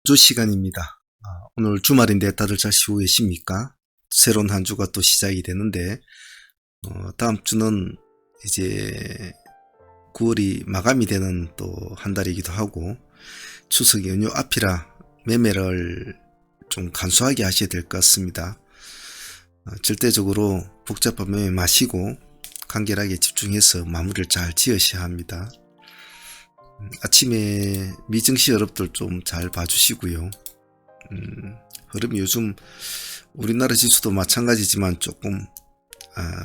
주 시간입니다. 오늘 주말인데 다들 잘 쉬고 계십니까? 새로운 한 주가 또 시작이 되는데 다음 주는 이제 9월이 마감이 되는 또 한 달이기도 하고 추석 연휴 앞이라 매매를 좀 간소하게 하셔야 될 것 같습니다. 절대적으로 복잡한 매매 마시고 간결하게 집중해서 마무리를 잘 지으셔야 합니다. 아침에 미증시 여러분들 좀 잘 봐주시고요. 흐름이 요즘 우리나라 지수도 마찬가지지만 조금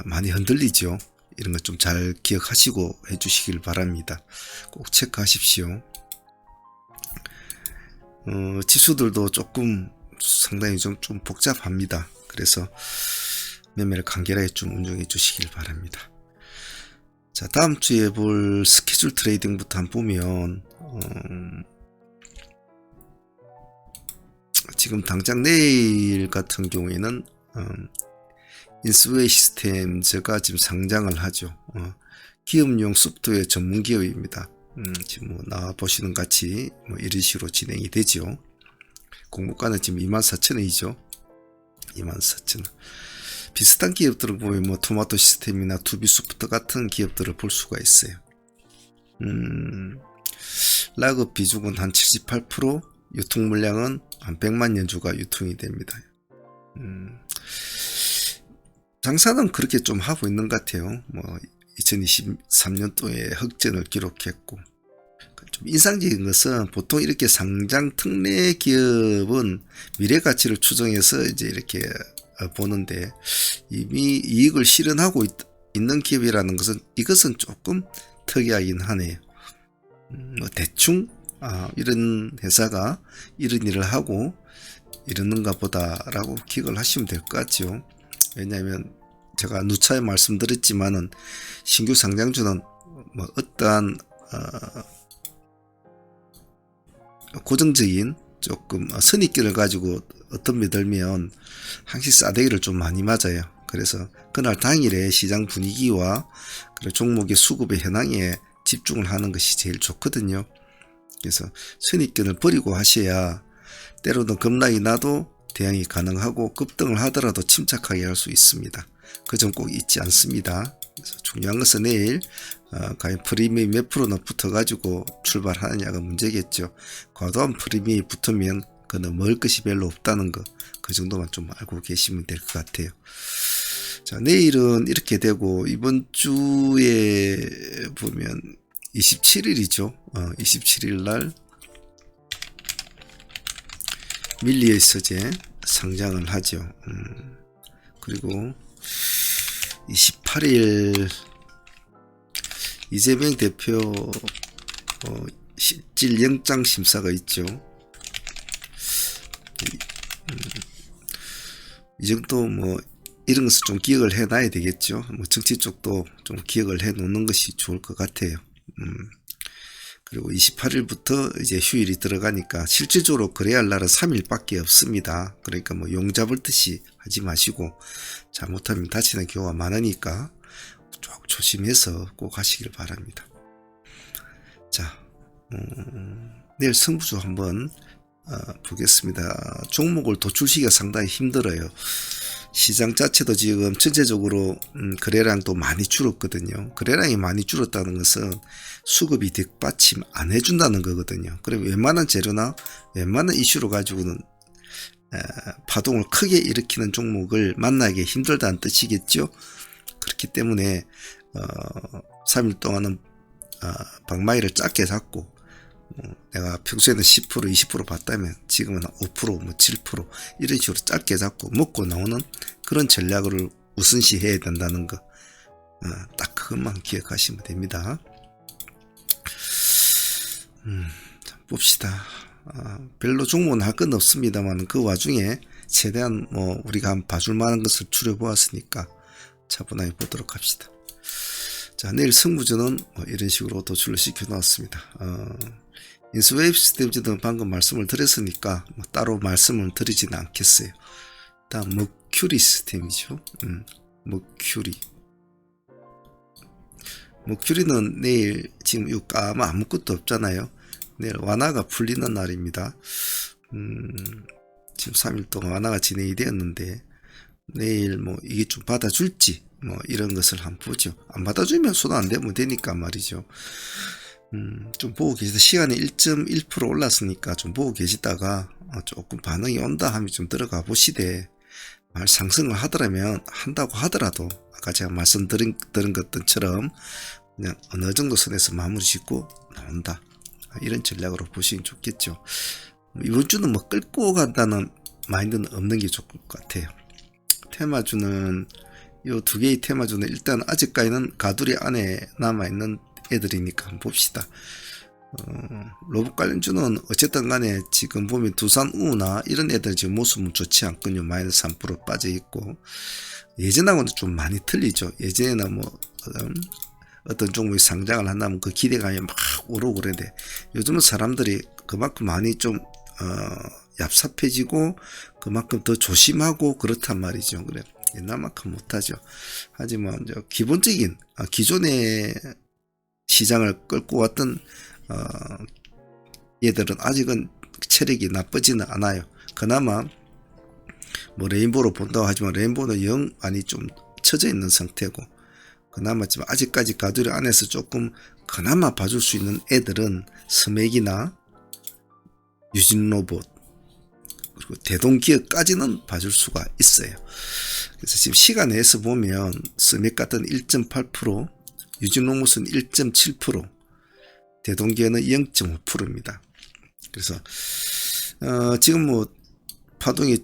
많이 흔들리죠. 이런 것 좀 잘 기억하시고 해주시길 바랍니다. 꼭 체크하십시오. 지수들도 조금 상당히 좀 복잡합니다. 그래서 매매를 간결하게 좀 운용해 주시길 바랍니다. 자, 다음 주에 볼 스케줄 트레이딩부터 한번 보면 지금 당장 내일 같은 경우에는 인스웨이 시스템즈가 지금 상장을 하죠. 기업용 소프트웨어 전문 기업입니다. 지금 뭐 나와 보시는 같이 뭐 이런 식으로 진행이 되죠. 공모가는 지금 24,000원이죠. 24,000원. 비슷한 기업들을 보면 뭐 토마토 시스템이나 투비소프트 같은 기업들을 볼 수가 있어요. 락업 비중은 한 78%, 유통 물량은 한 100만 연주가 유통이 됩니다. 장사는 그렇게 좀 하고 있는 것 같아요. 뭐 2023년도에 흑전을 기록했고, 좀 인상적인 것은 보통 이렇게 상장 특례 기업은 미래 가치를 추정해서 이제 이렇게 보는데 이미 이익을 실현하고 있는 기업이라는 것은 이것은 조금 특이하긴 하네요. 뭐 대충 이런 회사가 이런 일을 하고 이러는가 보다라고 기억을 하시면 될 것 같죠. 왜냐하면 제가 누차에 말씀드렸지만은 신규 상장주는 뭐 어떠한 고정적인 조금 선입견을 가지고 어떤 믿으면 항시 싸대기를 좀 많이 맞아요. 그래서 그날 당일에 시장 분위기와 그리고 종목의 수급의 현황에 집중을 하는 것이 제일 좋거든요. 그래서 선입견을 버리고 하셔야 때로는 급락이 나도 대응이 가능하고 급등을 하더라도 침착하게 할 수 있습니다. 그 점 꼭 잊지 않습니다. 그래서 중요한 것은 내일 과연 프리미엄이 몇 프로나 붙어가지고 출발하느냐가 문제겠죠. 과도한 프리미엄이 붙으면 그는 먹을 것이 별로 없다는 거, 그 정도만 좀 알고 계시면 될 것 같아요. 자, 내일은 이렇게 되고 이번 주에 보면 27일이죠. 27일 날 밀리에서제 상장을 하죠. 그리고 28일 이재명 대표 실질 영장 심사가 있죠. 이 정도 뭐 이런 것을 좀 기억을 해 놔야 되겠죠. 뭐 정치 쪽도 좀 기억을 해 놓는 것이 좋을 것 같아요. 그리고 28일부터 이제 휴일이 들어가니까 실질적으로 거래할 날은 3일밖에 없습니다. 그러니까 뭐 용 잡을듯이 하지 마시고 잘못하면 다치는 경우가 많으니까 좀 조심해서 꼭 하시길 바랍니다. 자, 내일 승부주 한번 보겠습니다. 종목을 도출시기가 상당히 힘들어요. 시장 자체도 지금 전체적으로 거래량도 많이 줄었거든요. 거래량이 많이 줄었다는 것은 수급이 뒷받침 안 해준다는 거거든요. 그리고 웬만한 재료나 웬만한 이슈로 가지고는 파동을 크게 일으키는 종목을 만나기 힘들다는 뜻이겠죠. 그렇기 때문에 3일 동안은 방망이를 짧게 잡고 내가 평소에는 10% 20% 봤다면 지금은 5% 뭐 7% 이런 식으로 짧게 잡고 먹고 나오는 그런 전략을 우선시 해야 된다는 거, 딱 그것만 기억하시면 됩니다. 봅시다. 별로 종목은 할 건 없습니다만 그 와중에 최대한 뭐 우리가 한번 봐줄 만한 것을 추려보았으니까 차분하게 보도록 합시다. 자, 내일 승부주는 이런 식으로 도출을 시켜 놓았습니다. 인스웨이 시스템즈는 방금 말씀을 드렸으니까 뭐 따로 말씀을 드리지는 않겠어요. 다음 머큐리 시스템이죠. 머큐리는 내일 지금 이 까마 아무것도 없잖아요. 내일 완화가 풀리는 날입니다. 지금 3일 동안 완화가 진행이 되었는데 내일 뭐 이게 좀 받아줄지 뭐 이런 것을 한번 보죠. 안 받아주면 손 안 대면 되니까 말이죠. 좀 보고 계시다. 시간이 1.1% 올랐으니까 좀 보고 계시다가 조금 반응이 온다 하면 좀 들어가 보시되, 말 상승을 한다고 하더라도 아까 제가 말씀드린 것들처럼 그냥 어느 정도 선에서 마무리 짓고 나온다, 이런 전략으로 보시면 좋겠죠. 이번 주는 뭐 끌고 간다는 마인드는 없는 게 좋을 것 같아요. 테마주는 요 두 개의 테마주는 일단 아직까지는 가두리 안에 남아있는 애들이니까 한번 봅시다. 로봇 관련주는 어쨌든 간에 지금 보면 두산우나 이런 애들 지금 모습은 좋지 않군요. 마이너스 3% 빠져있고, 예전하고는 좀 많이 틀리죠. 예전에는 뭐 어떤 종목이 상장을 한다면 그 기대감이 막 오르고 그러는데, 요즘은 사람들이 그만큼 많이 좀 얍삽해지고 그만큼 더 조심하고 그렇단 말이죠. 그래, 옛날만큼 못하죠. 하지만 기본적인 기존의 시장을 끌고 왔던 얘들은 아직은 체력이 나쁘지는 않아요. 그나마 뭐 레인보우로 본다고 하지만 레인보우는 영 많이 좀 처져 있는 상태고, 그나마 지금 아직까지 가두리 안에서 조금 그나마 봐줄 수 있는 애들은 스맥이나 유진로봇 그리고 대동기업까지는 봐줄 수가 있어요. 그래서 지금 시간에서 보면 스맥 같은 1.8%, 유진로봇은 1.7%, 대동기업은 0.5%입니다. 그래서 지금 뭐 파동이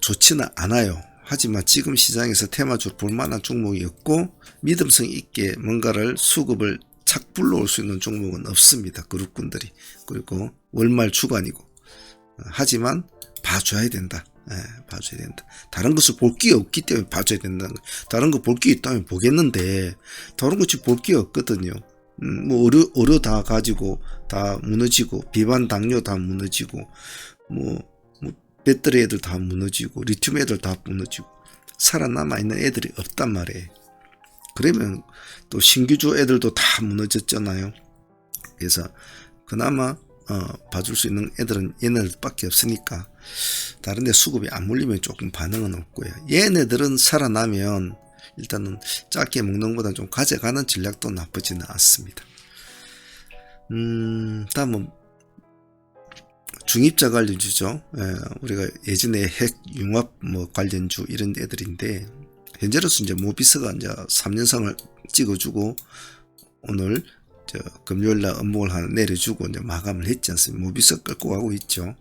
좋지는 않아요. 하지만 지금 시장에서 테마주로 볼만한 종목이었고, 믿음성 있게 뭔가를 수급을 착 불러올 수 있는 종목은 없습니다. 그룹군들이. 그리고 월말 주간이고. 하지만 봐줘야 된다. 봐줘야 된다. 다른 것을 볼 게 없기 때문에 봐줘야 된다는 거예요. 다른 거 볼 게 있다면 보겠는데 다른 것이 볼 게 없거든요. 뭐 의료 다 가지고 다 무너지고, 비반 당뇨 다 무너지고, 뭐 배터리 애들 다 무너지고, 리튬 애들 다 무너지고, 살아남아 있는 애들이 없단 말이에요. 그러면 또 신규주 애들도 다 무너졌잖아요. 그래서 그나마 봐줄 수 있는 애들은 얘네들밖에 없으니까 다른 데 수급이 안 몰리면 조금 반응은 없고요. 얘네들은 살아나면 일단은 작게 먹는 것보다 좀 가져가는 전략도 나쁘지는 않습니다. 다음은 중입자 관련주죠. 우리가 예전에 핵 융합 뭐 관련주 이런 애들인데, 현재로서 이제 모비스가 이제 3년상을 찍어주고 오늘 금요일날 업무를 하나 내려주고 이제 마감을 했지 않습니까? 모비스 끌고 가고 있죠.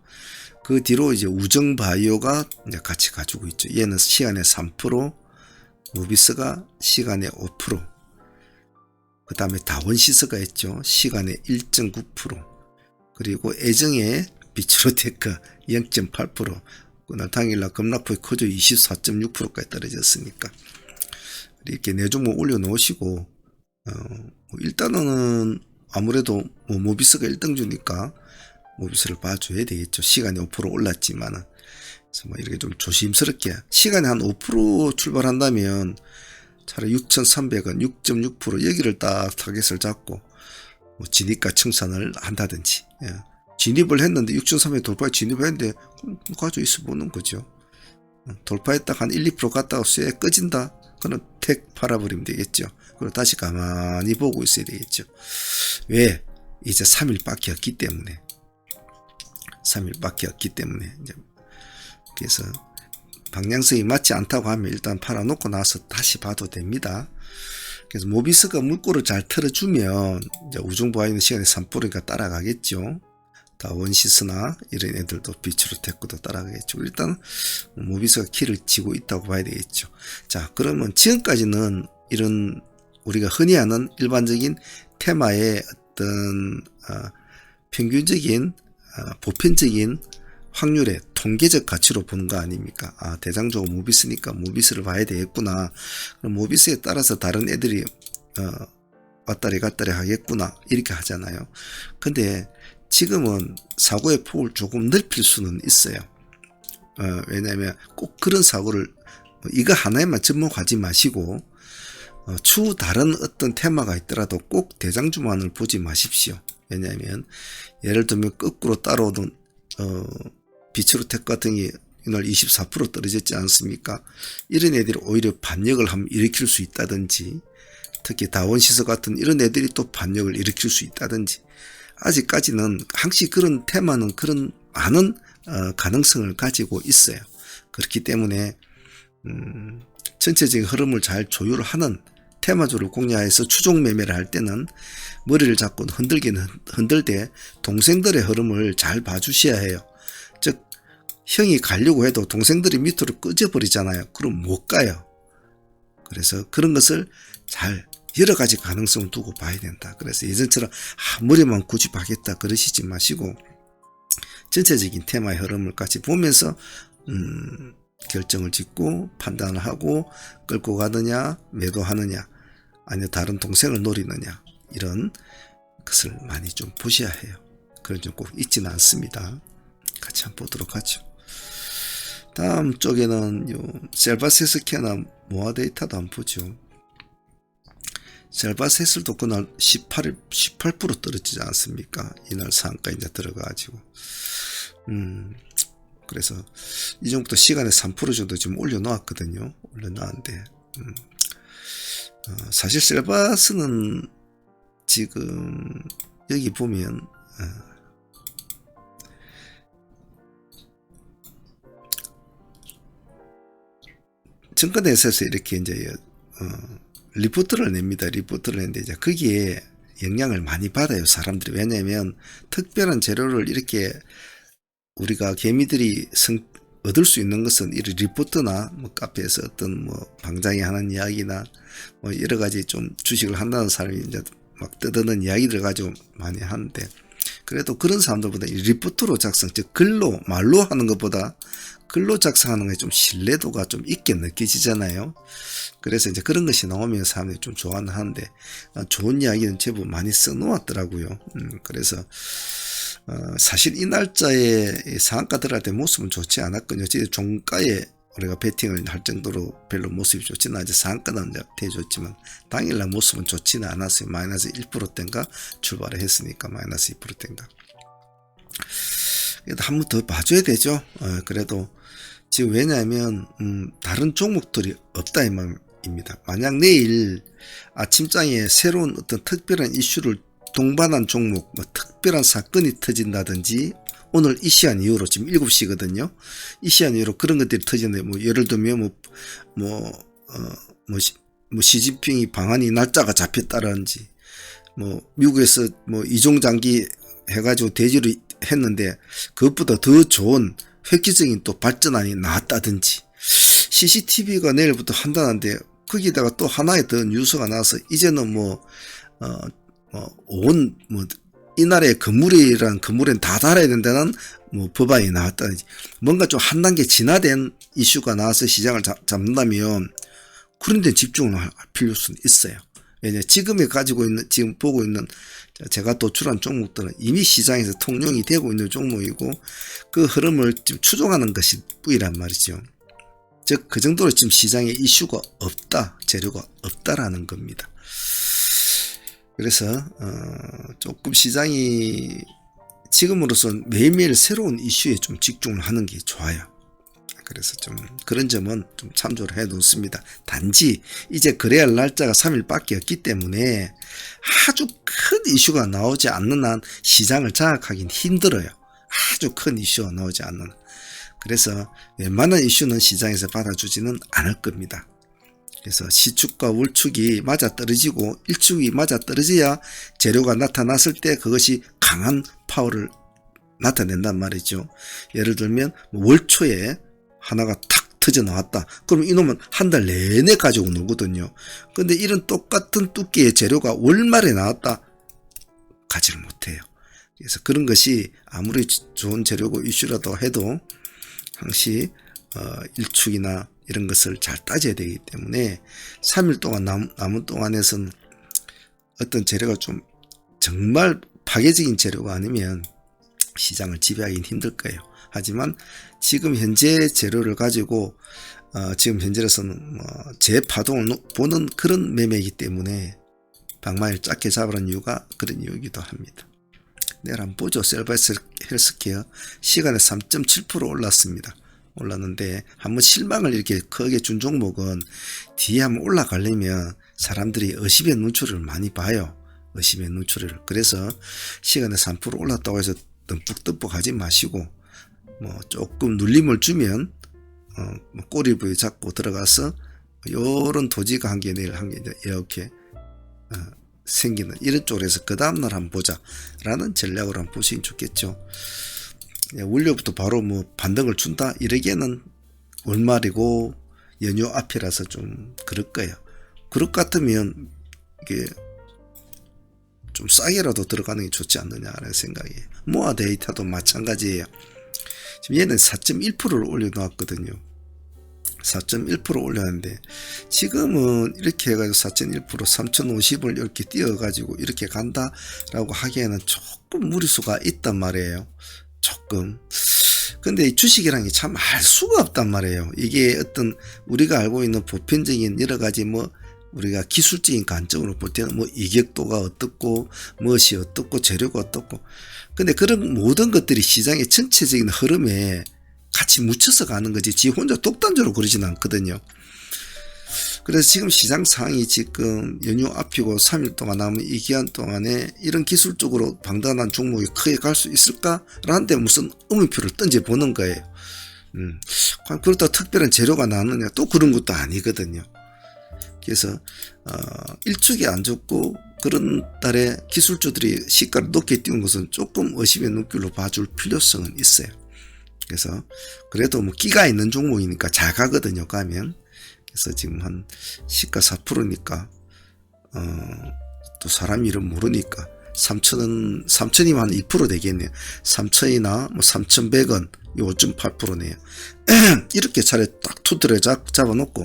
그 뒤로 이제 우정바이오가 이제 같이 가지고 있죠. 얘는 시간에 3%, 모비스가 시간에 5%, 그 다음에 다원시스가 있죠. 시간에 1.9%, 그리고 애정의 비츠로테크 0.8%, 그날 당일날 급락폭이 커져 24.6%까지 떨어졌으니까 이렇게 네 종목 올려놓으시고, 일단은 아무래도 뭐 모비스가 1등주니까 모비스를 봐줘야 되겠죠. 시간이 5% 올랐지만은. 그래서 뭐 이렇게 좀 조심스럽게 시간에 한 5% 출발한다면 차라리 6,300원 6.6% 여기를 딱 타겟을 잡고 뭐 진입가 청산을 한다든지, 진입을 했는데 6,300원 돌파에 진입을 했는데 가지고 있어 보는 거죠. 돌파했다가 한 1, 2% 갔다가 쇠 꺼진다, 그럼 택 팔아버리면 되겠죠. 그리고 다시 가만히 보고 있어야 되겠죠. 왜? 이제 3일밖에 없기 때문에. 3일밖에 없기 때문에. 이제 그래서 방향성이 맞지 않다고 하면 일단 팔아놓고 나서 다시 봐도 됩니다. 그래서 모비스가 물꼬를 잘 틀어주면 이제 우중보아있는 시간에 3%니까 따라가겠죠. 다원시스나 이런 애들도 비추로 테크도 따라가겠죠. 일단 모비스가 키를 쥐고 있다고 봐야 되겠죠. 자, 그러면 지금까지는 이런 우리가 흔히 하는 일반적인 테마의 어떤 평균적인 보편적인 확률의 통계적 가치로 보는 거 아닙니까? 대장주가 모비스니까 모비스를 봐야 되겠구나. 그럼 모비스에 따라서 다른 애들이 왔다리 갔다리 하겠구나, 이렇게 하잖아요. 근데 지금은 사고의 폭을 조금 넓힐 수는 있어요. 왜냐하면 꼭 그런 사고를 이거 하나에만 접목하지 마시고 추후 다른 어떤 테마가 있더라도 꼭 대장주만을 보지 마십시오. 왜냐하면 예를 들면 거꾸로 따라오던 비츠루텍 같은 게 이날 24% 떨어졌지 않습니까? 이런 애들이 오히려 반역을 한번 일으킬 수 있다든지, 특히 다원시서 같은 이런 애들이 또 반역을 일으킬 수 있다든지, 아직까지는 항시 그런 테마는 그런 많은 가능성을 가지고 있어요. 그렇기 때문에 전체적인 흐름을 잘 조율하는 테마주를 공략해서 추종 매매를 할 때는 머리를 잡고 흔들기는 흔들되 동생들의 흐름을 잘 봐주셔야 해요. 즉 형이 가려고 해도 동생들이 밑으로 꺼져버리잖아요. 그럼 못 가요. 그래서 그런 것을 잘 여러 가지 가능성을 두고 봐야 된다. 그래서 예전처럼 머리만 고집하겠다 그러시지 마시고 전체적인 테마의 흐름을 같이 보면서 결정을 짓고 판단을 하고 끌고 가느냐 매도하느냐 아니면 다른 동생을 노리느냐 이런 것을 많이 좀 보셔야 해요. 그런 점 꼭 잊지는 않습니다. 같이 한번 보도록 하죠. 다음 쪽에는 요 셀바세스키나 모아데이터도 한번 보죠. 셀바세스도 그날 18% 떨어지지 않습니까? 이날 상가 이제 들어가가지고. 그래서 이 정도 시간에 3% 정도 지금 올려놓았거든요. 올려놨는데, 사실 셀바스는 지금 여기 보면, 증권회사에서 이렇게 이제, 리포트를 냅니다. 리포트를 냈는데, 이제 거기에 영향을 많이 받아요. 사람들이. 왜냐하면 특별한 재료를 이렇게 우리가 개미들이 얻을 수 있는 것은 이 리포트나 뭐 카페에서 어떤 뭐 방장이 하는 이야기나 뭐 여러 가지 좀 주식을 한다는 사람이 이제 막 떠드는 이야기들 가지고 많이 하는데 그래도 그런 사람들보다 이 리포트로 작성, 즉 글로 말로 하는 것보다 글로 작성하는 게 좀 신뢰도가 좀 있게 느껴지잖아요. 그래서 이제 그런 것이 나오면 사람들이 좀 좋아는 하는데 좋은 이야기는 제법 많이 써놓았더라고요. 그래서 사실 이 날짜에 상한가 들어갈 때 모습은 좋지 않았거든요. 종가에 우리가 베팅을 할 정도로 별로 모습이 좋지는 않지. 상한가는 대좋지만 당일날 모습은 좋지는 않았어요. 마이너스 1%대인가 출발을 했으니까 마이너스 2%대인가. 그래도 한 번 더 봐줘야 되죠. 그래도 지금 왜냐하면 다른 종목들이 없다 이 말입니다. 만약 내일 아침장에 새로운 어떤 특별한 이슈를 동반한 종목, 뭐 특별한 사건이 터진다든지 오늘 이 시간 이후로 지금 7시거든요. 이 시간 이후로 그런 것들이 터지는데 뭐 예를 들면 시진핑이 방한이 날짜가 잡혔다든지 뭐 미국에서 뭐 이종장기 해가지고 대지를 했는데 그것보다 더 좋은 획기적인 또 발전안이 나왔다든지 CCTV가 내일부터 한다는데 거기다가 또 하나의 더 뉴스가 나와서 이제는 이 나라의 건물이란 건물엔 다 달아야 된다는 뭐 법안이 나왔다든지 뭔가 좀 한 단계 진화된 이슈가 나와서 시장을 잡는다면 그런 데 집중을 할 필요성이 있어요. 왜냐 지금 보고 있는 제가 도출한 종목들은 이미 시장에서 통용이 되고 있는 종목이고 그 흐름을 지금 추종하는 것이 뿌이란 말이죠. 즉 그 정도로 지금 시장에 이슈가 없다, 재료가 없다라는 겁니다. 그래서 조금 시장이 지금으로선 매일매일 새로운 이슈에 좀 집중을 하는 게 좋아요. 그래서 좀 그런 점은 좀 참조를 해 놓습니다. 단지 이제 거래할 날짜가 3일밖에 없기 때문에 아주 큰 이슈가 나오지 않는 한 시장을 장악하긴 힘들어요. 아주 큰 이슈가 나오지 않는 한. 그래서 웬만한 이슈는 시장에서 받아주지는 않을 겁니다. 그래서 시축과 월축이 맞아떨어지고 일축이 맞아떨어져야 재료가 나타났을 때 그것이 강한 파워를 나타낸단 말이죠. 예를 들면 월초에 하나가 탁 터져 나왔다. 그럼 이놈은 한 달 내내 가지고 놀거든요. 근데 이런 똑같은 두께의 재료가 월말에 나왔다. 가지를 못해요. 그래서 그런 것이 아무리 좋은 재료고 이슈라도 해도 항시 일축이나 이런 것을 잘 따져야 되기 때문에 3일 동안 남은 동안에서는 어떤 재료가 좀 정말 파괴적인 재료가 아니면 시장을 지배하기는 힘들 거예요. 하지만 지금 현재 재료를 가지고 지금 현재로서는 재파동을 보는 그런 매매이기 때문에 방망이를 짧게 잡으라는 이유가 그런 이유이기도 합니다. 내일 한번 보죠. 셀바이스 헬스케어 시간에 3.7% 올랐습니다. 올랐는데 한번 실망을 이렇게 크게 준 종목은 뒤에 한번 올라가려면 사람들이 의심의 눈초리를 많이 봐요. 의심의 눈초리를. 그래서 시간에 3% 올랐다고 해서 듬뿍듬뿍 하지 마시고 뭐 조금 눌림을 주면 뭐 꼬리 부위 잡고 들어가서 요런 도지가 한 개 내일 한 개 이렇게 생기는 이런 쪽으로 해서 그 다음날 한번 보자 라는 전략으로 한번 보시면 좋겠죠. 원료부터 바로 뭐 반등을 준다 이러기에는 월말이고 연휴 앞이라서 좀 그럴 거예요. 그럴 것 같으면 이게 좀 싸게라도 들어가는 게 좋지 않느냐라는 생각이에요. 모아 데이터도 마찬가지예요. 지금 얘는 4.1%를 올려놓았거든요. 4.1% 올렸는데 지금은 이렇게 해가지고 4.1% 3050을 이렇게 띄어가지고 이렇게 간다라고 하기에는 조금 무리수가 있단 말이에요. 조금. 근데 이 주식이라는 게 참 알 수가 없단 말이에요. 이게 어떤 우리가 알고 있는 보편적인 여러 가지 뭐 우리가 기술적인 관점으로 볼 때는 뭐 이격도가 어떻고 무엇이 어떻고 재료가 어떻고 근데 그런 모든 것들이 시장의 전체적인 흐름에 같이 묻혀서 가는 거지 지 혼자 독단적으로 그러지는 않거든요. 그래서 지금 시장 상황이 지금 연휴 앞이고 3일 동안 남은 이 기간 동안에 이런 기술적으로 방단한 종목이 크게 갈 수 있을까라는 데 무슨 의문표를 던져보는 거예요. 그렇다고 특별한 재료가 나느냐 또 그런 것도 아니거든요. 그래서 일축이 안 좋고 그런 달에 기술주들이 시가를 높게 띄운 것은 조금 의심의 눈길로 봐줄 필요성은 있어요. 그래서 그래도 뭐 끼가 있는 종목이니까 잘 가거든요. 가면. 그래서 지금 한 시가 4%니까 또 사람 이름 모르니까 3,000이면 한 2% 되겠네요. 3,000이나 뭐 3,100원 5.8%네요. 이렇게 차례 딱 투트를 잡아놓고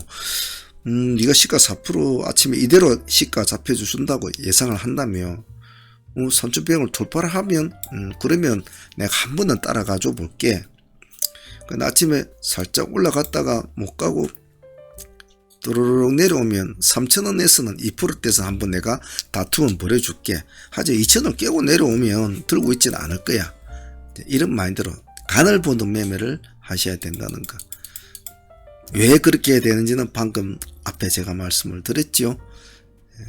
네가 시가 4% 아침에 이대로 시가 잡혀준다고 예상을 한다면 3,100원을 돌파를 하면 그러면 내가 한 번은 따라가줘 볼게. 아침에 살짝 올라갔다가 못 가고 또르륵 내려오면 3,000원에서는 2%대에서 한번 내가 다툼은 벌여줄게. 하지 2,000원 깨고 내려오면 들고 있지는 않을 거야. 이런 마인드로 간을 보는 매매를 하셔야 된다는 거. 왜 그렇게 해야 되는지는 방금 앞에 제가 말씀을 드렸죠.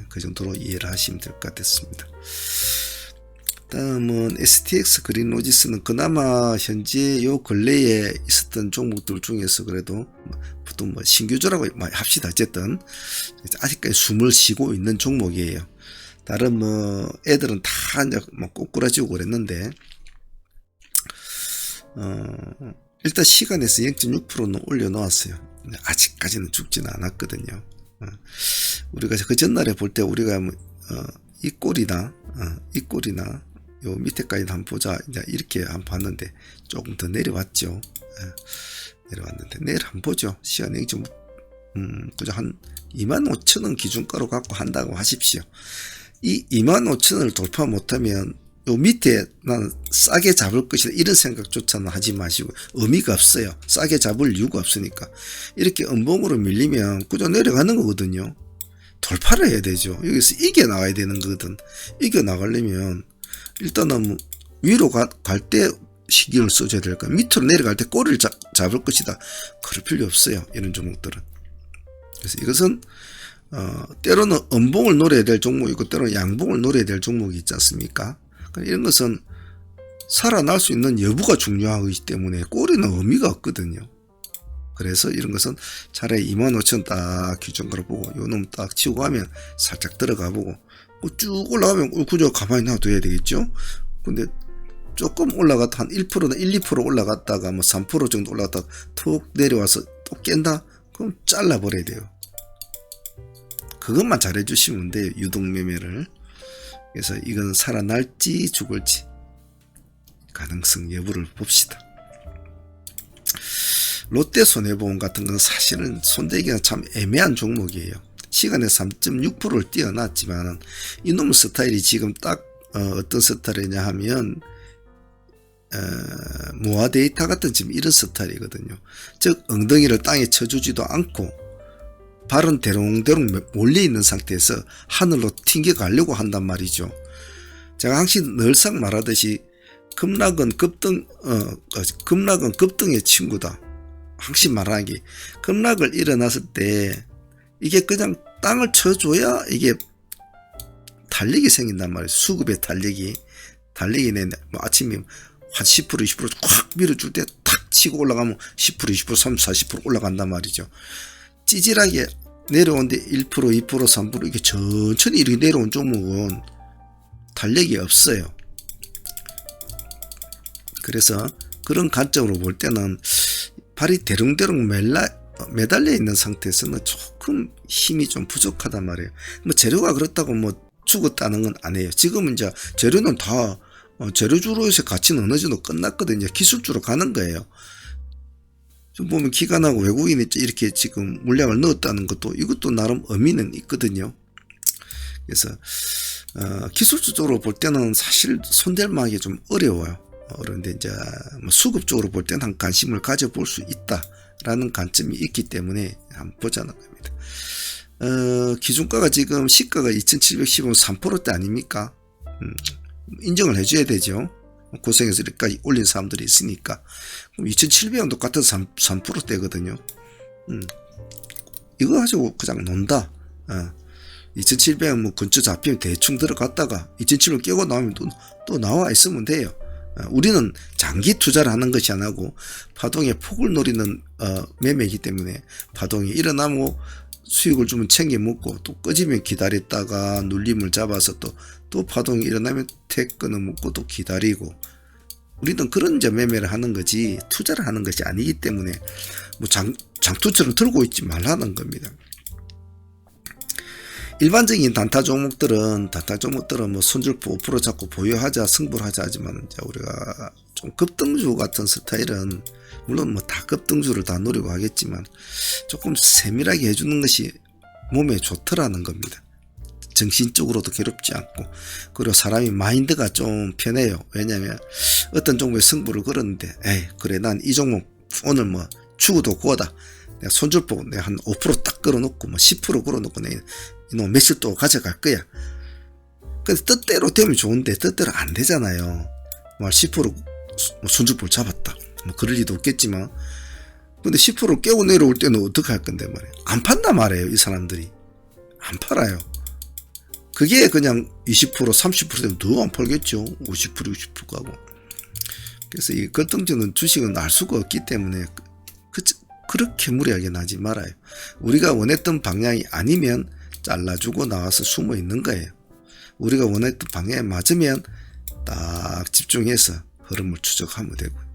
그 정도로 이해를 하시면 될 것 같습니다. 다음은 STX 그린로지스는 그나마 현재 요 근래에 있었던 종목들 중에서 그래도 보통 뭐 신규주라고 합시다. 어쨌든 아직까지 숨을 쉬고 있는 종목이에요. 다른 뭐 애들은 다 이제 뭐 꼬꾸라지고 그랬는데 일단 시간에서 0.6%는 올려놓았어요. 아직까지는 죽지는 않았거든요. 우리가 그 전날에 볼 때 우리가 이 꼴이나 요 밑에까지 한번 보자. 이제 이렇게 한번 봤는데 조금 더 내려왔죠. 내려왔는데 내일 한번 보죠. 시간 0.5 그저 한 25,000원 기준가로 갖고 한다고 하십시오. 이 25,000원을 돌파 못하면 요 밑에 나는 싸게 잡을 것이다 이런 생각조차는 하지 마시고 의미가 없어요. 싸게 잡을 이유가 없으니까. 이렇게 음봉으로 밀리면 그저 내려가는 거거든요. 돌파를 해야 되죠. 여기서 이겨 나가야 되는 거거든. 이겨 나가려면 일단은 위로 갈 때 시기를 써줘야 될 거야. 밑으로 내려갈 때 꼬리를 잡을 것이다. 그럴 필요 없어요. 이런 종목들은. 그래서 이것은 때로는 음봉을 노려야 될 종목이고 때로는 양봉을 노려야 될 종목이 있지 않습니까? 이런 것은 살아날 수 있는 여부가 중요하기 때문에 꼬리는 의미가 없거든요. 그래서 이런 것은 차라리 25,000원 딱 기준가로 보고 요 놈 딱 치고 가면 살짝 들어가 보고 쭉 올라가면 그저 가만히 놔둬야 되겠죠. 근데 조금 올라갔다 한 1%나 1, 2% 올라갔다가 뭐 3% 정도 올라갔다가 툭 내려와서 또 깬다? 그럼 잘라버려야 돼요. 그것만 잘해 주시면 돼요. 유동매매를. 그래서 이건 살아날지 죽을지 가능성 여부를 봅시다. 롯데손해보험 같은 건 사실은 손대기가 참 애매한 종목이에요. 시간에 3.6%를 띄어놨지만 이놈의 스타일이 지금 딱 어떤 스타일이냐 하면 모아 데이터 같은 지금 이런 스타일이거든요. 즉 엉덩이를 땅에 쳐주지도 않고 발은 대롱대롱 몰려있는 상태에서 하늘로 튕겨가려고 한단 말이죠. 제가 항상 늘상 말하듯이 급락은 급등의 친구다. 항상 말하는 게 급락을 일어났을 때 이게 그냥 땅을 쳐줘야 이게 달리기 생긴단 말이에요. 수급의 달리기 내내 뭐 아침에 한 10% 20%확 밀어줄 때 탁 치고 올라가면 10% 20% 30% 40% 올라간단 말이죠. 찌질하게 내려오는데 1% 2% 3% 이게 천천히 이렇게 내려온 종목은 달력이 없어요. 그래서 그런 관점으로 볼 때는 발이 대롱대롱 매달려 있는 상태에서는 조금 힘이 좀 부족하단 말이에요. 뭐 재료가 그렇다고 뭐 죽었다는 건 아니에요. 지금은 이제 재료는 다 재료주로에서 가치는 어느 정도 끝났거든요. 기술주로 가는 거예요. 좀 보면 기관하고 외국인이 이렇게 지금 물량을 넣었다는 것도 이것도 나름 의미는 있거든요. 그래서 기술주 쪽으로 볼 때는 사실 손댈 만하기 좀 어려워요. 그런데 이제 뭐 수급 쪽으로 볼 때는 관심을 가져볼 수 있다라는 관점이 있기 때문에 한번 보자는 겁니다. 기준가가 지금 시가가 2710원 3%대 아닙니까? 인정을 해줘야 되죠. 고생해서 이렇게까지 올린 사람들이 있으니까. 그럼 2700원도 같아서 3%대거든요. 이거 가지고 그냥 논다. 2700원 뭐 근처 잡히면 대충 들어갔다가 2700원 깨고 나오면 또 나와 있으면 돼요. 우리는 장기 투자를 하는 것이 아니고 파동의 폭을 노리는 매매이기 때문에 파동이 일어나면 수익을 주면 챙겨 먹고 또 꺼지면 기다렸다가 눌림을 잡아서 또 파동이 일어나면 택 끊어 먹고 또 기다리고 우리는 그런 이제 매매를 하는 거지 투자를 하는 것이 아니기 때문에 뭐 장투처럼 들고 있지 말라는 겁니다. 일반적인 단타 종목들은 뭐 손절포 5% 잡고 보유하자 승부를 하자 하지만 이제 우리가 좀 급등주 같은 스타일은 물론 뭐 다 급등주를 다 노리고 하겠지만 조금 세밀하게 해주는 것이 몸에 좋더라는 겁니다. 정신적으로도 괴롭지 않고 그리고 사람이 마인드가 좀 편해요. 왜냐면 어떤 종목에 승부를 걸었는데 에이 그래 난 이 종목 오늘 뭐 추구도 구하다 내가 손절포 내가 한 5% 딱 걸어놓고 뭐 10% 걸어놓고 내가 이놈 며칠 또 가져갈 거야. 근데 뜻대로 되면 좋은데 뜻대로 안 되잖아요. 뭐 10% 손절포를 잡았다. 뭐 그럴 리도 없겠지만 근데 10% 깨고 내려올 때는 어떻게 할 건데 말이에요. 안 판단 말이에요. 이 사람들이 안 팔아요. 그게 그냥 20% 30% 되면 더 안 팔겠죠. 50% 60% 가고. 그래서 이 급등주는 주식은 알 수가 없기 때문에 그렇게 무리하게 나지 말아요. 우리가 원했던 방향이 아니면 잘라주고 나와서 숨어 있는 거예요. 우리가 원했던 방향에 맞으면 딱 집중해서 흐름을 추적하면 되고요.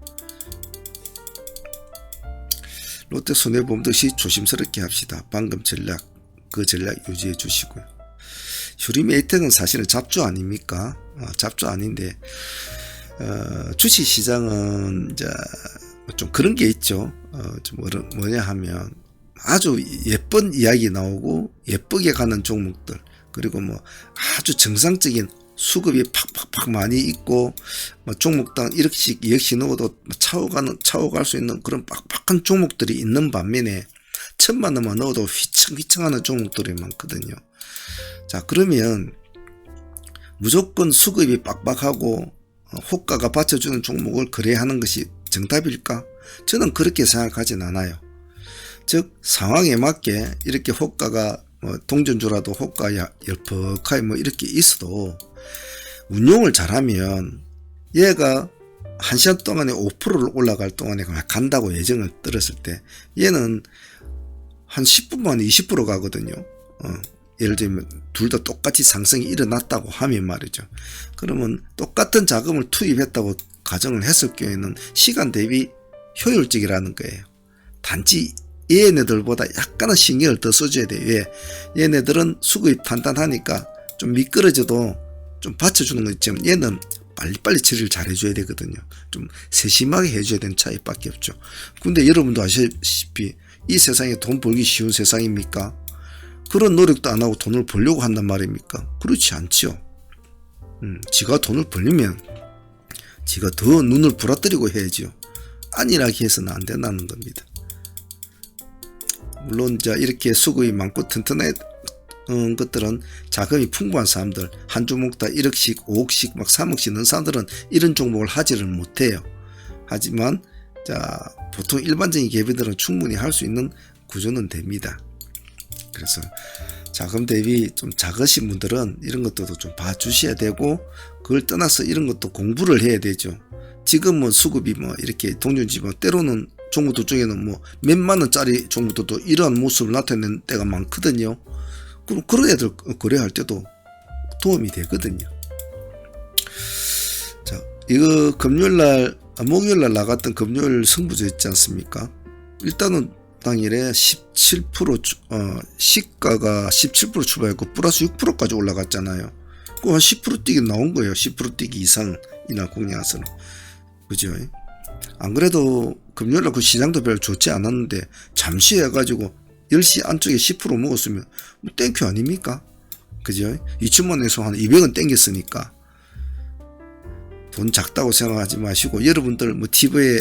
롯데 손해보험 듯이 조심스럽게 합시다. 방금 전략 그 전략 유지해 주시고요. 휴리메이텍은 사실은 잡주 아닙니까? 잡주 아닌데 주식시장은 이제 좀 그런 게 있죠. 좀 뭐냐 하면 아주 예쁜 이야기 나오고 예쁘게 가는 종목들 그리고 뭐 아주 정상적인 수급이 팍팍팍 많이 있고 뭐 종목당 1억씩 2억씩 넣어도 차오갈 수 있는 그런 빡빡한 종목들이 있는 반면에 1000만 원만 넣어도 휘청휘청하는 종목들이 많거든요. 자 그러면 무조건 수급이 빡빡하고 호가가 받쳐주는 종목을 거래하는 것이 정답일까? 저는 그렇게 생각하진 않아요. 즉 상황에 맞게 이렇게 호가가 뭐 동전주라도 호가 열퍽하게 뭐 이렇게 있어도 운용을 잘하면 얘가 1시간 동안에 5%를 올라갈 동안에 간다고 예정을 들었을 때 얘는 한 10분 만에 20% 가거든요. 예를 들면 둘 다 똑같이 상승이 일어났다고 하면 말이죠. 그러면 똑같은 자금을 투입했다고 가정을 했을 경우에는 시간 대비 효율적이라는 거예요. 단지 얘네들보다 약간은 신경을 더 써줘야 돼요. 왜? 얘네들은 수급이 단단하니까 좀 미끄러져도 좀 받쳐주는 거 있지만 얘는 빨리빨리 처리를 잘 해줘야 되거든요. 좀 세심하게 해줘야 되는 차이밖에 없죠. 근데 여러분도 아시다시피 이 세상에 돈 벌기 쉬운 세상입니까? 그런 노력도 안 하고 돈을 벌려고 한단 말입니까? 그렇지 않죠. 지가 돈을 벌리면 지가 더 눈을 부라뜨리고 해야죠. 안일하게 해서는 안 된다는 겁니다. 물론 이제 이렇게 수급이 많고 것들은 자금이 풍부한 사람들, 한 종목당 1억씩 5억씩 막 3억씩 넣은 사람들은 이런 종목을 하지를 못해요. 하지만 자 보통 일반적인 개별들은 충분히 할 수 있는 구조는 됩니다. 그래서 자금 대비 좀 작으신 분들은 이런 것들도 좀 봐주셔야 되고, 그걸 떠나서 이런 것도 공부를 해야 되죠. 지금은 수급이 뭐 이렇게 동전지만 때로는 종목들 중에는 뭐 몇만 원짜리 종목들도 이러한 모습을 나타내는 때가 많거든요. 그럼 그런 애들 거래할 때도 도움이 되거든요. 자, 이거 목요일날 나갔던 금요일 승부조 있지 않습니까? 일단은 당일에 17% 시가가 17% 출발했고 플러스 6%까지 올라갔잖아요. 그 한 10% 뛰기 나온 거예요. 10% 뛰기 이상 이날 공략에서는. 그죠? 안 그래도 금요일날 그 시장도 별로 좋지 않았는데 잠시 해가지고 10시 안쪽에 10% 먹었으면 뭐 땡큐 아닙니까? 그죠? 2천만원에서 한 200원 땡겼으니까 돈 작다고 생각하지 마시고, 여러분들 뭐 TV에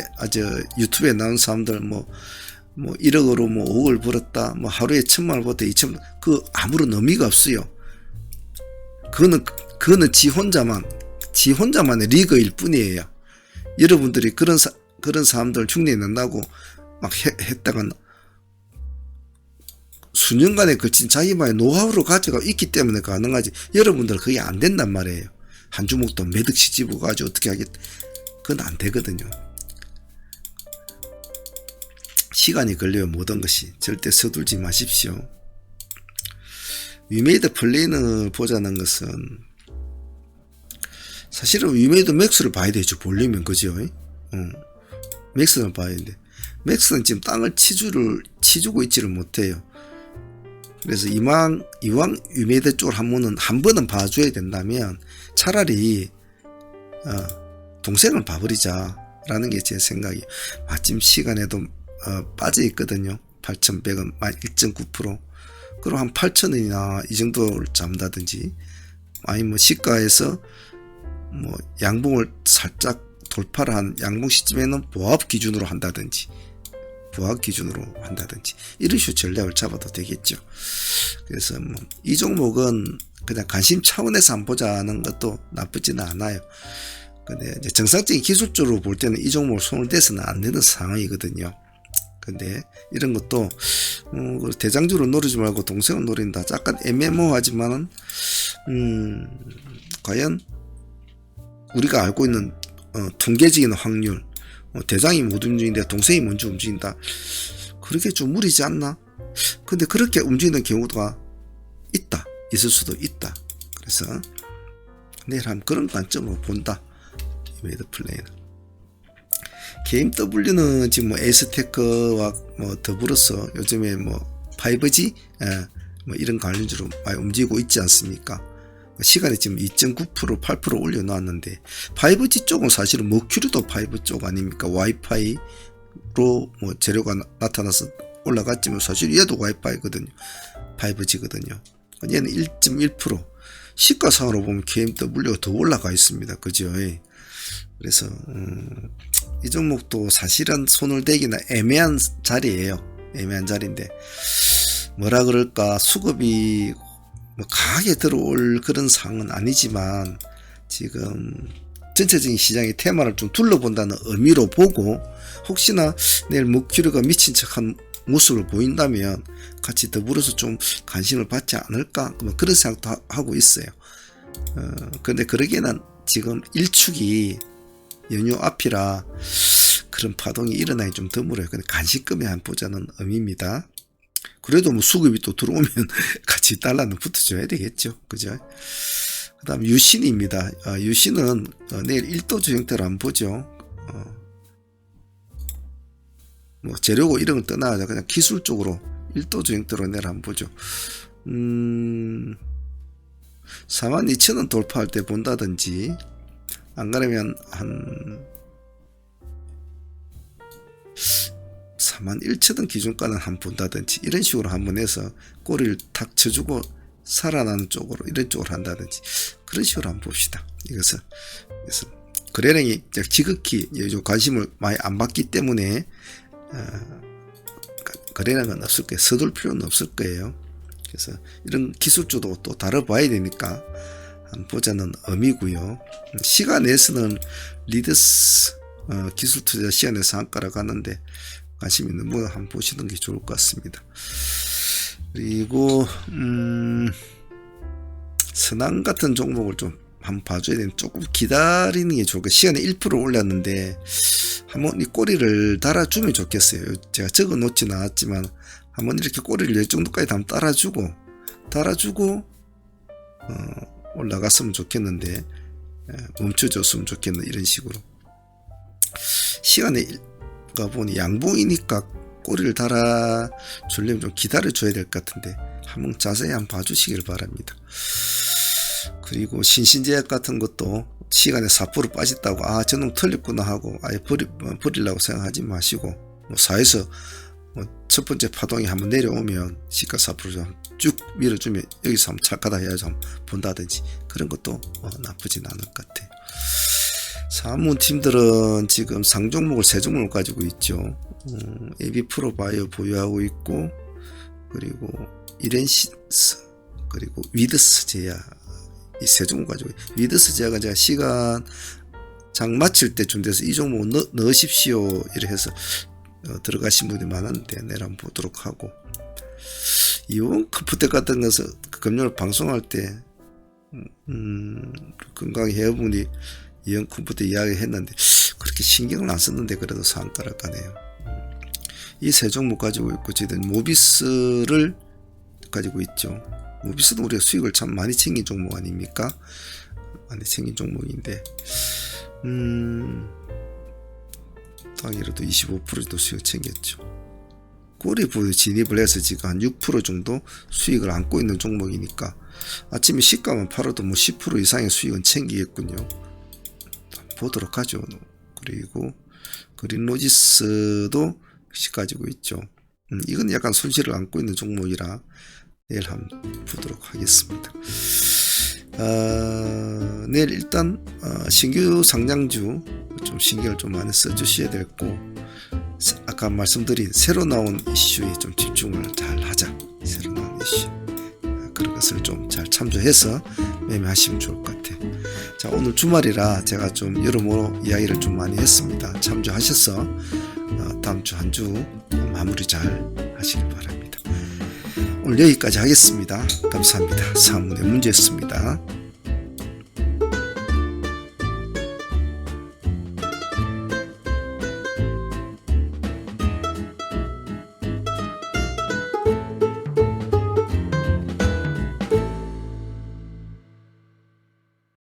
유튜브에 나온 사람들 뭐 1억으로 뭐 5억을 벌었다, 뭐 하루에 1,000만원 벌었다, 2,000만, 그 아무런 의미가 없어요. 그거는 지 혼자만의 리그일 뿐이에요. 여러분들이 그런 사람들 흉내 낸다고 막 했다간 수년간에 걸친 자기만의 노하우를 가지고 있기 때문에 가능하지, 여러분들 그게 안 된단 말이에요. 한 주목도 몇 억씩 집어가지고 어떻게 하겠다, 그건 안 되거든요. 시간이 걸려요. 모든 것이. 절대 서둘지 마십시오. 위메이드 플레인을 보자는 것은 사실은 위메이드 맥스를 봐야 되죠. 볼리면 그죠? 맥스는 봐야 되는데 맥스는 지금 땅을 치주고 있지를 못해요. 그래서 이왕 위메이드 쪽을 한 번은 봐줘야 된다면 차라리 동생을 봐버리자 라는 게 제 생각이에요. 마침 시간에도 빠져 있거든요. 8,100원 1.9%. 그럼 한 8,000원이나 이 정도를 잡는다든지, 아니 뭐 시가에서 뭐 양봉을 살짝 돌파를 한 양봉 시점에는 보합 기준으로 한다든지 이런 식으로 전략을 잡아도 되겠죠. 그래서 뭐 이 종목은 그냥 관심 차원에서 한번 보자는 것도 나쁘지는 않아요. 근데 이제 정상적인 기술적으로 볼 때는 이 종목을 손을 대서는 안 되는 상황이거든요. 근데 이런 것도 대장주로 노리지 말고 동생을 노린다, 약간 애매모호하지만은 과연 우리가 알고 있는 통계적인 확률, 대장이 못 움직이는데 동생이 먼저 움직인다, 그렇게 좀 무리지 않나? 근데 그렇게 움직이는 경우가 있을 수도 있다. 그래서 내일 한번 그런 관점으로 본다, 이메이드 플레이는. KMW는 지금 뭐 에이스테크와 뭐 더불어서 요즘에 뭐 5G 뭐 이런 관련주로 많이 움직이고 있지 않습니까? 시간이 지금 2.9% 8% 올려놨는데 5G 쪽은 사실은 머큐리도 5 쪽 아닙니까? 와이파이로 뭐 재료가 나타나서 올라갔지만 사실 얘도 와이파이거든요. 5G거든요. 얘는 1.1% 시가상으로 보면 KMW가 더 올라가 있습니다. 그죠? 그래서 이 종목도 사실은 손을 대기는 애매한 자리예요. 애매한 자리인데 뭐라 그럴까, 수급이 뭐 강하게 들어올 그런 상황은 아니지만 지금 전체적인 시장의 테마를 좀 둘러본다는 의미로 보고, 혹시나 내일 머큐리가 미친 척한 모습을 보인다면 같이 더불어서 좀 관심을 받지 않을까, 그런 생각도 하고 있어요. 근데 그러기에는 지금 일축이 연휴 앞이라 그런 파동이 일어나기 좀 드물어요. 근데 간신급에 한 보자는 의미입니다. 그래도 뭐 수급이 또 들어오면 같이 달러는 붙어줘야 되겠죠. 그죠? 그 다음 유신입니다. 유신은 내일 1도주 형태로 한번 보죠. 뭐 재료고 이런 걸 떠나서 그냥 기술적으로 1도주 형태로 내일 한번 보죠. 42,000원 돌파할 때 본다든지, 안 그러면 한 41,000원 기준가는 한번 본다든지, 이런 식으로 한번 해서 꼬리를 탁 쳐주고 살아나는 쪽으로, 이런 쪽으로 한다든지, 그런 식으로 한번 봅시다. 그래서 거래량이 지극히 요즘 관심을 많이 안 받기 때문에 거래량은 없을 거예요. 서둘 필요는 없을 거예요. 그래서 이런 기술주도 또 다뤄봐야 되니까 한번 보자는 의미고요. 시간에서는 리더스 기술투자 시간에서 한가락 하는데 관심 있는 분 한번 보시는 게 좋을 것 같습니다. 그리고 선왕 같은 종목을 좀 한번 봐줘야 되는, 조금 기다리는 게 좋을 거예요. 시간에 1% 올랐는데 한번 이 꼬리를 달아주면 좋겠어요. 제가 적어 놓지는 않았지만 한번 이렇게 꼬리를 이 정도까지 한번 달아주고 올라갔으면 좋겠는데 멈춰줬으면 좋겠는, 이런 식으로. 시간에 가보니 양봉이니까 꼬리를 달아주려면 좀 기다려줘야 될 것 같은데 한번 자세히 한번 봐주시길 바랍니다. 그리고 신신제약 같은 것도 시간에 4% 빠졌다고 저놈 틀렸구나 하고 아예 버리려고 생각하지 마시고, 뭐 사에서 첫 번째 파동이 한번 내려오면 시가 4% 쭉 밀어주면 여기서 한번 착하다 해야지 한번 본다든지 그런 것도 나쁘진 않을 것 같아요. 사무팀들은 지금 상종목을 3종목을 가지고 있죠. AB프로바이오 보유하고 있고, 그리고 이렌시스, 그리고 위드스 제야, 이 3종목 가지고 있어요. 위드스 제야가 제가 시간 장 마칠 때쯤 돼서 이 종목 넣으십시오 이래 해서 들어가신 분이 많았는데 내일 한번 보도록 하고, 이온 컴퓨터 같은 것은 금요일 방송할 때 건강 회원분이 이온 컴퓨터 이야기 했는데 그렇게 신경을 안 썼는데 그래도 상가락 가네요. 이 3종목 가지고 있고, 저희들 모비스를 가지고 있죠. 모비스도 우리가 수익을 참 많이 챙긴 종목 아닙니까? 많이 챙긴 종목인데 당일에도 25%도 수익을 챙겼죠. 꼬리부에 진입을 해서 지금 한 6% 정도 수익을 안고 있는 종목이니까 아침에 시가만 팔아도 뭐 10% 이상의 수익은 챙기겠군요. 보도록 하죠. 그리고 그린로지스도 역시 가지고 있죠. 이건 약간 손실을 안고 있는 종목이라 내일 한번 보도록 하겠습니다. 내일 일단 신규 상장주 좀 신경을 좀 많이 써주셔야 되고, 아까 말씀드린 새로 나온 이슈에 좀 집중을 잘 하자. 새로 나온 이슈 그런 것을 좀 잘 참조해서 매매하시면 좋을 것 같아요. 자, 오늘 주말이라 제가 좀 여러모로 이야기를 좀 많이 했습니다. 참조하셔서 다음 주 한 주 마무리 잘 하시길 바랍니다. 오늘 여기까지 하겠습니다. 감사합니다. 사문의 문제였습니다.